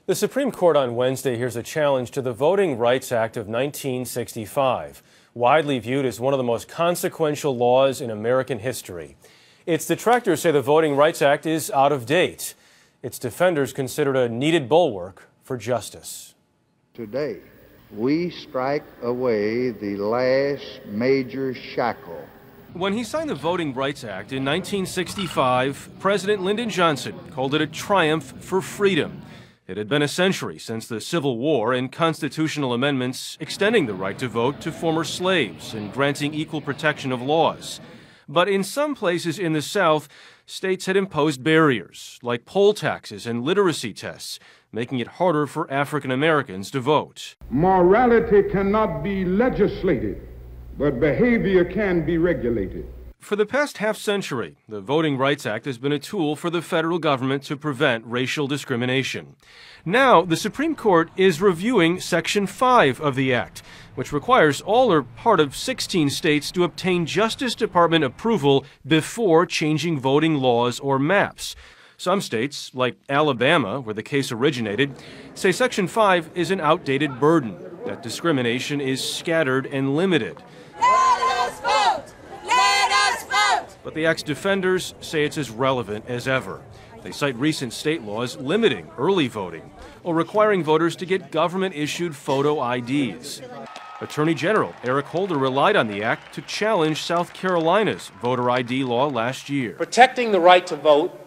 The Supreme Court on Wednesday hears a challenge to the Voting Rights Act of 1965, widely viewed as one of the most consequential laws in American history. Its detractors say the Voting Rights Act is out of date. Its defenders consider it a needed bulwark for justice. Today, we strike away the last major shackle. When he signed the Voting Rights Act in 1965, President Lyndon Johnson called it a triumph for freedom. It had been a century since the Civil War and constitutional amendments extending the right to vote to former slaves and granting equal protection of laws. But in some places in the South, states had imposed barriers, like poll taxes and literacy tests, making it harder for African Americans to vote. Morality cannot be legislated, but behavior can be regulated. For the past half-century, the Voting Rights Act has been a tool for the federal government to prevent racial discrimination. Now, the Supreme Court is reviewing Section 5 of the Act, which requires all or part of 16 states to obtain Justice Department approval before changing voting laws or maps. Some states, like Alabama, where the case originated, say Section 5 is an outdated burden, that discrimination is scattered and limited. But the Act's defenders say it's as relevant as ever. They cite recent state laws limiting early voting or requiring voters to get government-issued photo IDs. Attorney General Eric Holder relied on the Act to challenge South Carolina's voter ID law last year. Protecting the right to vote,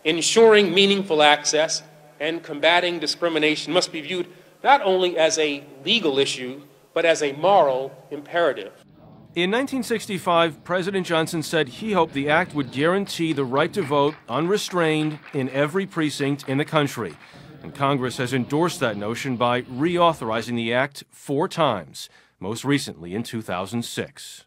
ensuring meaningful access, and combating discrimination must be viewed not only as a legal issue, but as a moral imperative. In 1965, President Johnson said he hoped the act would guarantee the right to vote unrestrained in every precinct in the country. And Congress has endorsed that notion by reauthorizing the act 4 times, most recently in 2006.